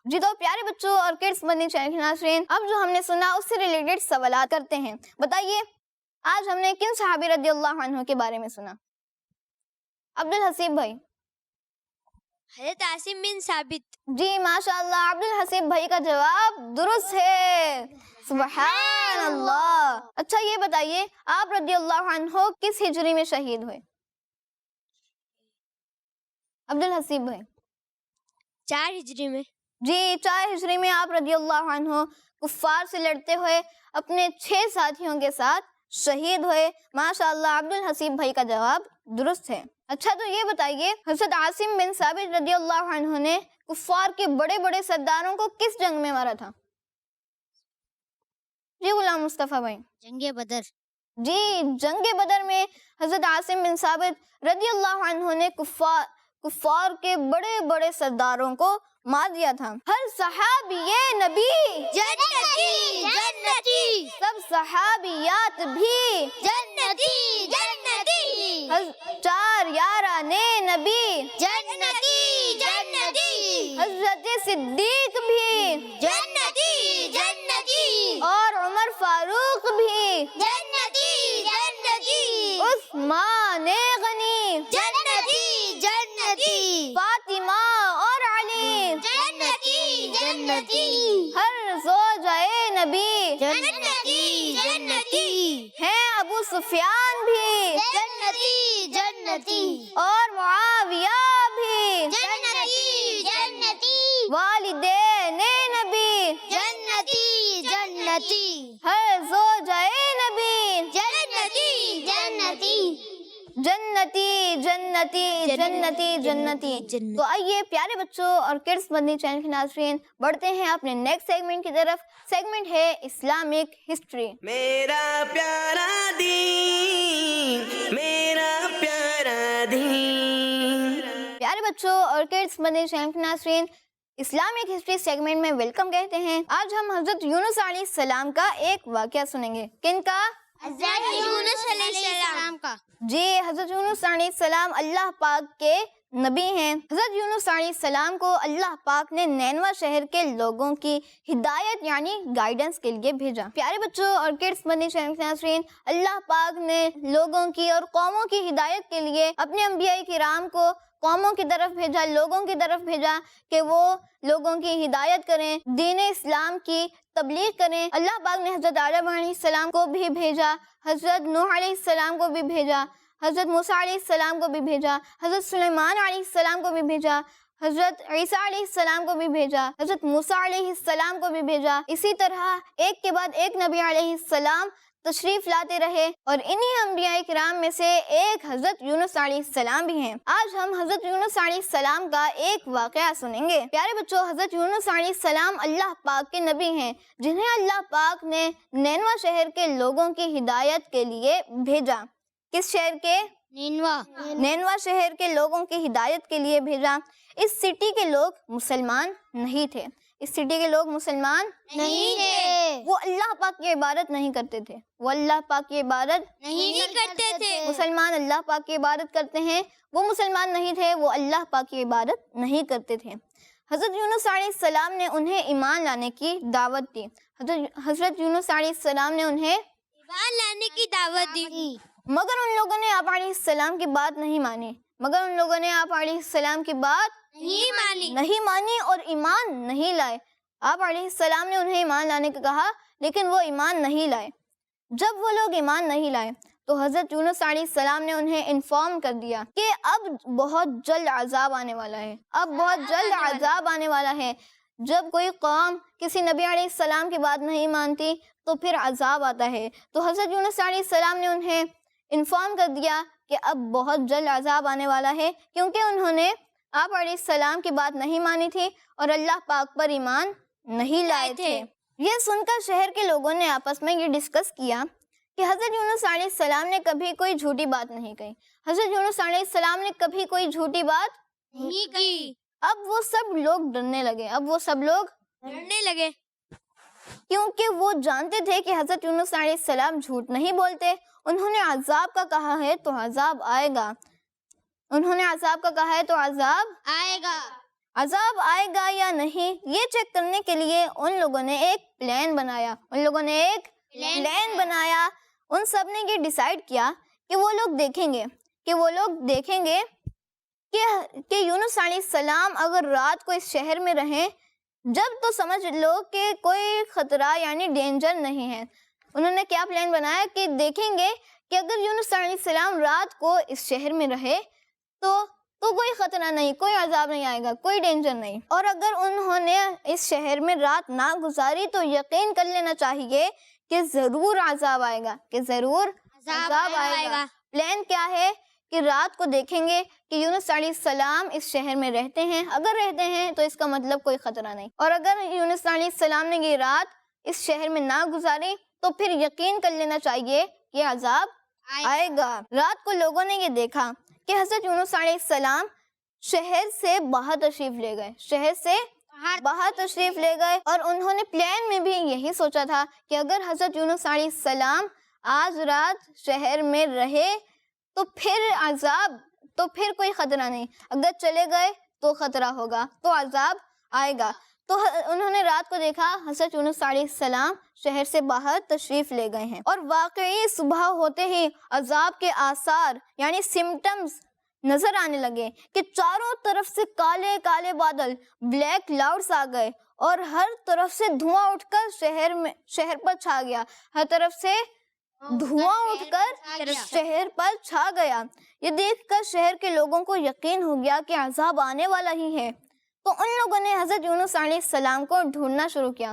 جی. تو پیارے بچوں اور کڈس مدنی چینل کے ناظرین، اب جو ہم نے سنا اس سے ریلیٹڈ سوالات کرتے ہیں. بتائیے آج ہم نے کن صحابی رضی اللہ عنہ کے بارے میں سنا؟ عبدالحسیب بھائی. حضرت عاصم بن ثابت. جی ماشاء اللہ، عبدالحسیب بھائی کا جواب درست ہے. سبحان اللہ. اچھا یہ بتائیے آپ رضی اللہ عنہ کس ہجری میں شہید ہوئے؟ عبدالحسیب بھائی. 4 ہجری میں. جی 4 ہجری میں آپ رضی اللہ عنہ کفار سے لڑتے ہوئے اپنے 6 ساتھیوں کے ساتھ شہید ہوئے. ماشاء اللہ عبدالحسیب بھائی کا جواب درست ہے. اچھا تو یہ بتائیے حضرت عاصم بن ثابت رضی اللہ عنہ نے کفار کے بڑے بڑے سرداروں کو کس جنگ میں مارا تھا؟ جی غلام مصطفیٰ بھائی. جنگ بدر. جی جنگ بدر میں حضرت عاصم بن ثابت رضی اللہ عنہ نے کفار کے بڑے بڑے سرداروں کو مار دیا تھا. ہر صحابی نبی جنتی جنتی. سب صحابیات بھی جنتی جنتی. 4 یارانے نبی جنتی جنتی. حضرت صدیق بھی جنتی جنتی. اور عمر فاروق بھی جنتی جنتی. عثمان غنی جنتی جنتی. فاطمہ اور علی جنتی جنتی. ہر زوجہ نبی جنتی جنتی. ہیں ابو سفیان بھی جنتی جنتی. اور معاویہ بھی جنتی جنتی. والدین نبی جنتی جنتی. ہر زوجہ نبی جنتی جنتی. جنتی جنتی جنتی جنتی. تو آئیے پیارے بچوں اور کڈس مدنی چینل کے ناظرین بڑھتے ہیں اپنے نیکسٹ سیگمنٹ کی طرف. سیگمنٹ ہے اسلامک ہسٹری. میرا پیارا دین، میرا پیارا دین. پیارے بچوں اور کڈس مدنی چینل کے ناظرین اسلامک ہسٹری سیگمنٹ میں ویلکم کہتے ہیں. آج ہم حضرت یونس علیہ السلام کا ایک واقعہ سنیں گے. کن کا؟ حضرت یونس علیہ السلام کا. جی حضرت یونس علیہ السلام اللہ پاک کے نبی ہیں. حضرت یونس علیہ السلام کو اللہ پاک نے نینوا شہر کے لوگوں کی ہدایت یعنی گائیڈنس کے لیے بھیجا. پیارے بچوں اور کڈس مدنی چینل کے ناظرین، اللہ پاک نے لوگوں کی اور قوموں کی ہدایت کے لیے اپنے انبیاء کرام کو قوموں کی طرف بھیجا، لوگوں کی طرف بھیجا کہ وہ لوگوں کی ہدایت کریں، دین اسلام کی تبلیغ کریں. اللہ پاک نے حضرت آدم علیہ السلام کو بھی بھیجا، حضرت نوح علیہ السلام کو بھی بھیجا، حضرت موسیٰ علیہ السلام کو بھی بھیجا، حضرت سلیمان علیہ السلام کو بھی بھیجا، حضرت عیسیٰ علیہ السلام کو بھی بھیجا، حضرت موسیٰ علیہ السلام کو بھی بھیجا. اسی طرح ایک کے بعد ایک نبی علیہ السلام تشریف لاتے رہے اور انہی انبیاء کرام میں سے ایک حضرت یونس علیہ السلام بھی ہیں. آج ہم حضرت یونس علیہ السلام کا ایک واقعہ سنیں گے. پیارے بچوں حضرت یونس علیہ السلام اللہ پاک کے نبی ہیں جنہیں اللہ پاک نے نینوا شہر کے لوگوں کی ہدایت کے لیے بھیجا. کس شہر کے؟ نینوا شہر کے لوگوں کی ہدایت کے لیے بھیجا. اس سٹی کے لوگ مسلمان نہیں تھے. اس سٹی کے لوگ مسلمان نہیں تھے. وہ اللہ پاک کی عبادت نہیں کرتے تھے. وہ اللہ پاک کی عبادت نہیں کرتے تھے. مسلمان اللہ پاک کی عبادت کرتے ہیں، وہ مسلمان نہیں تھے، وہ اللہ پاک کی عبادت نہیں کرتے تھے. حضرت یونس علیہ السلام نے انہیں ایمان لانے کی دعوت دی. حضرت یونس علیہ السلام نے انہیں ایمان لانے کی دعوت دی، مگر ان لوگوں نے آپ علیہ السلام کی بات نہیں مانی. مگر ان لوگوں نے آپ علیہ السلام کی بات نہیں مانی اور ایمان نہیں لائے. آپ علیہ السلام نے انہیں ایمان لانے کا کہا لیکن وہ ایمان نہیں لائے. جب وہ لوگ ایمان نہیں لائے تو حضرت یونس علیہ السلام نے انہیں انفارم کر دیا کہ اب بہت جلد عذاب آنے والا ہے. اب بہت جلد عذاب آنے والا ہے. جب کوئی قوم کسی نبی علیہ السلام کی بات نہیں مانتی تو پھر عذاب آتا ہے. تو حضرت یونس علیہ السلام نے انہیں انفارم کر دیا کہ اب بہت جلد عذاب آنے والا ہے، کیونکہ انہوں نے آپ علیہ السلام کی بات نہیں مانی تھی اور اللہ پاک پر ایمان نہیں لائے تھے. یہ سن کر شہر کے لوگوں نے آپس میں یہ ڈسکس کیا کہ حضرت یونس علیہ السلام نے کبھی کوئی جھوٹی بات نہیں کہی. حضرت یونس علیہ السلام نے کبھی کوئی جھوٹی بات نہیں کی. اب وہ سب لوگ ڈرنے لگے کیونکہ وہ جانتے تھے کہ حضرت یونس علیہ السلام جھوٹ نہیں بولتے. انہوں نے عذاب کا کہا ہے تو عذاب آئے گا. عذاب آئے گا یا نہیں، یہ چیک کرنے کے لیے ان لوگوں نے ایک پلان بنایا. ان سب نے یہ ڈیسائیڈ کیا کہ وہ لوگ دیکھیں گے کہ یونس علیہ السلام اگر رات کو اس شہر میں رہیں جب تو سمجھ لو کہ کوئی خطرہ یعنی ڈینجر نہیں ہے. انہوں نے کیا پلان بنایا کہ دیکھیں گے کہ اگر یونس علیہ السلام رات کو اس شہر میں رہے تو کوئی خطرہ نہیں، کوئی عذاب نہیں آئے گا، کوئی ڈینجر نہیں. اور اگر انہوں نے اس شہر میں رات نہ گزاری تو یقین کر لینا چاہیے کہ ضرور عذاب آئے گا. پلان کیا ہے کہ رات کو دیکھیں گے کہ یونس علیہ السلام اس شہر میں رہتے ہیں. اگر رہتے ہیں تو اس کا مطلب کوئی خطرہ نہیں، اور اگر یونس علیہ السلام نے یہ رات اس شہر میں نہ گزاری تو پھر یقین کر لینا چاہیے کہ عذاب آئے گا. رات کو لوگوں نے یہ دیکھا کہ حضرت یونس علیہ السلام شہر سے باہر تشریف لے گئے اور انہوں نے پلان میں بھی یہی سوچا تھا کہ اگر حضرت یونس علیہ السلام آج رات شہر میں رہے تو پھر کوئی خطرہ نہیں، اگر چلے گئے تو خطرہ ہوگا، تو عذاب آئے گا. تو انہوں نے رات کو دیکھا حضرت یونس علیہ السلام شہر سے باہر تشریف لے گئے ہیں، اور واقعی صبح ہوتے ہی عذاب کے آثار یعنی سمٹمز نظر آنے لگے کہ چاروں طرف سے کالے کالے بادل، بلیک کلاؤڈز آ گئے اور ہر طرف سے دھواں اٹھ کر شہر پر چھا گیا. ہر طرف سے دھواں اٹھ کر شہر پر چھا گیا. یہ دیکھ کر شہر کے لوگوں کو یقین ہو گیا کہ عذاب آنے والا ہی ہے. تو ان لوگوں نے حضرت یونس علیہ السلام کو ڈھونڈنا شروع کیا.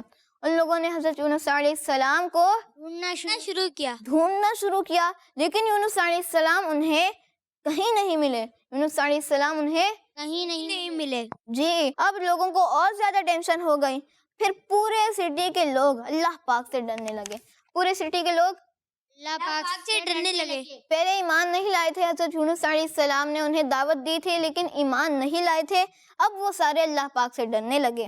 ڈھونڈنا شروع کیا لیکن یونس علیہ السلام انہیں کہیں نہیں ملے. جی اب لوگوں کو اور زیادہ ٹینشن ہو گئی. پھر پورے سٹی کے لوگ اللہ پاک سے ڈرنے لگے. پہلے ایمان نہیں لائے تھے. حضرت یونس علیہ السلام نے انہیں دعوت دی تھی لیکن ایمان نہیں لائے تھے. اب وہ سارے اللہ پاک سے ڈرنے لگے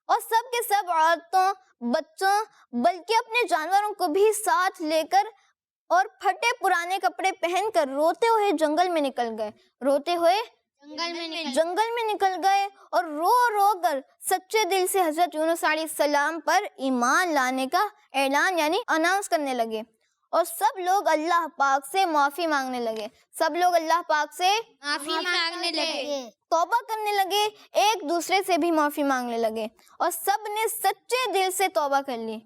اور سب کے سب عورتوں، بچوں، بلکہ اپنے جانوروں کو بھی ساتھ لے کر اور پھٹے پرانے کپڑے پہن کر روتے ہوئے جنگل میں نکل گئے اور رو رو کر سچے دل سے حضرت یونس علیہ السلام پر ایمان لانے کا اعلان یعنی اناؤنس کرنے لگے. اور سب لوگ اللہ پاک سے معافی مانگنے لگے، توبہ کرنے لگے، ایک دوسرے سے بھی معافی مانگنے لگے اور سب نے سچے دل سے توبہ کر لی.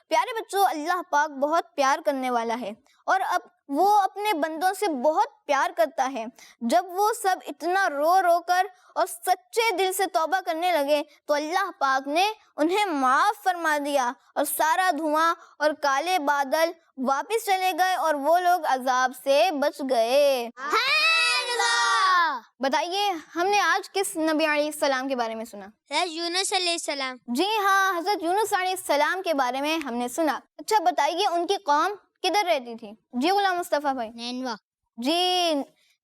پیارے بچوں، اللہ پاک بہت پیار کرنے والا ہے اور اب وہ اپنے بندوں سے بہت پیار کرتا ہے. جب وہ سب اتنا رو رو کر اور سچے دل سے توبہ کرنے لگے تو اللہ پاک نے انہیں معاف فرما دیا اور سارا دھواں اور کالے بادل واپس چلے گئے اور وہ لوگ عذاب سے بچ گئے. بتائیے ہم نے آج کس نبی علیہ السلام کے بارے میں سنا؟ حضرت یونس علیہ السلام. جی ہاں، حضرت یونس علیہ السلام کے بارے میں ہم نے سنا. اچھا بتائیے ان کی قوم کدھر رہتی تھی؟ جی غلام مصطفیٰ بھائی. نینوا. جی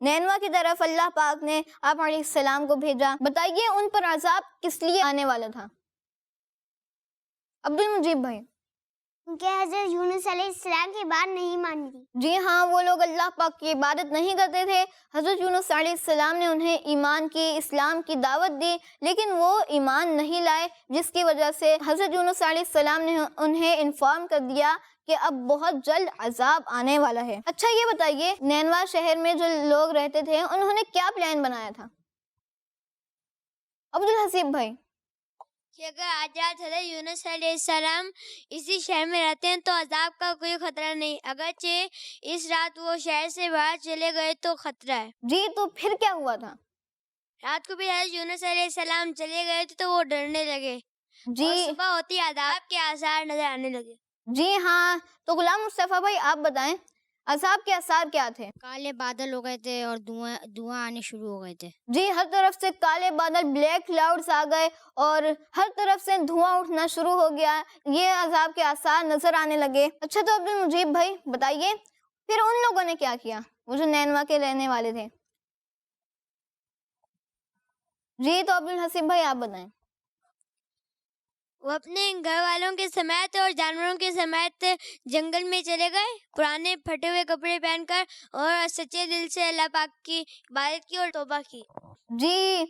نینوا کی طرف اللہ پاک نے آپ علیہ السلام کو بھیجا. بتائیے ان پر عذاب کس لیے آنے والا تھا؟ عبد المجیب بھائی. کیونکہ حضرت یونس علیہ السلام کی بات نہیں مانی تھی. جی ہاں، وہ لوگ اللہ پاک کی عبادت نہیں کرتے تھے. حضرت یونس علیہ السلام نے انہیں ایمان کی، اسلام کی دعوت دی لیکن وہ ایمان نہیں لائے، جس کی وجہ سے حضرت یونس علیہ السلام نے انہیں انفارم کر دیا کہ اب بہت جلد عذاب آنے والا ہے. اچھا یہ بتائیے نینوا شہر میں جو لوگ رہتے تھے انہوں نے کیا پلان بنایا تھا؟ عبد الحسیب بھائی. کہ اگر آج رات حضرت یونس علیہ السلام اسی شہر میں رہتے ہیں تو عذاب کا کوئی خطرہ نہیں، اگرچہ اس رات وہ شہر سے باہر چلے گئے تو خطرہ ہے. جی تو پھر کیا ہوا تھا؟ رات کو بھی حضرت یونس علیہ السلام چلے گئے تھے تو وہ ڈرنے لگے اور جی صبح ہوتی عذاب کے آثار نظر آنے لگے. جی ہاں. تو غلام مصطفیٰ بھائی آپ بتائیں عذاب کے آثار کیا تھے؟ کالے بادل ہو گئے تھے اور دھواں آنے شروع ہو گئے تھے. جی ہر طرف سے کالے بادل بلیک کلاؤڈز آ گئے اور ہر طرف سے دھواں اٹھنا شروع ہو گیا. یہ عذاب کے آثار نظر آنے لگے. اچھا تو عبد المجیب بھائی بتائیے پھر ان لوگوں نے کیا کیا وہ جو نینوا کے رہنے والے تھے؟ جی تو عبد الحسیب بھائی آپ بتائیں. وہ اپنے گھر والوں کے سمیت اور جانوروں کے سمیت جنگل میں چلے گئے پرانے پھٹے ہوئے کپڑے پہن کر اور سچے دل سے اللہ پاک کی عبادت کی اور توبہ کی. جی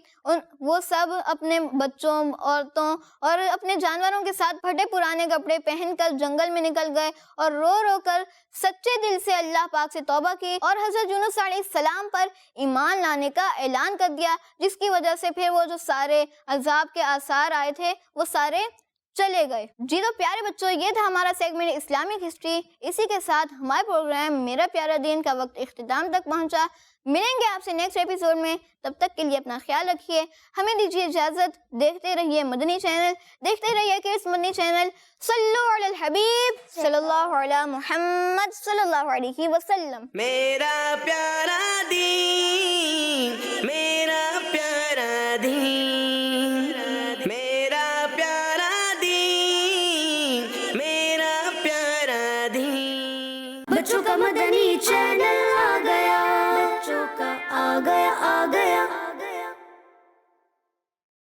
وہ سب اپنے بچوں عورتوں اور اپنے جانوروں کے ساتھ پھٹے پرانے کپڑے پہن کر جنگل میں نکل گئے اور رو رو کر سچے دل سے اللہ پاک سے توبہ کی اور حضرت یونس علیہ السلام پر ایمان لانے کا اعلان کر دیا جس کی وجہ سے پھر وہ جو سارے عذاب کے آثار آئے تھے وہ سارے چلے گئے. جی تو پیارے بچوں یہ تھا ہمارا سیگمنٹ اسلامک ہسٹری. اسی کے ساتھ ہمارا پروگرام میرا پیارا دین کا وقت اختتام تک پہنچا. ملیں گے آپ سے نیکسٹ ایپیسوڈ میں. تب تک کے لیے اپنا خیال رکھیے. ہمیں دیجیے اجازت. دیکھتے رہیے مدنی چینل, دیکھتے رہیے کڈس مدنی چینل. صلو علی الحبیب صلی اللہ علی محمد صلی اللہ علیہ وسلم. میرا پیارا دین, میرا پیارا دین, میرا پیارا دین, میرا پیارا دین. بچوں کا مدنی چینل آ گیا, بچوں کا آ گیا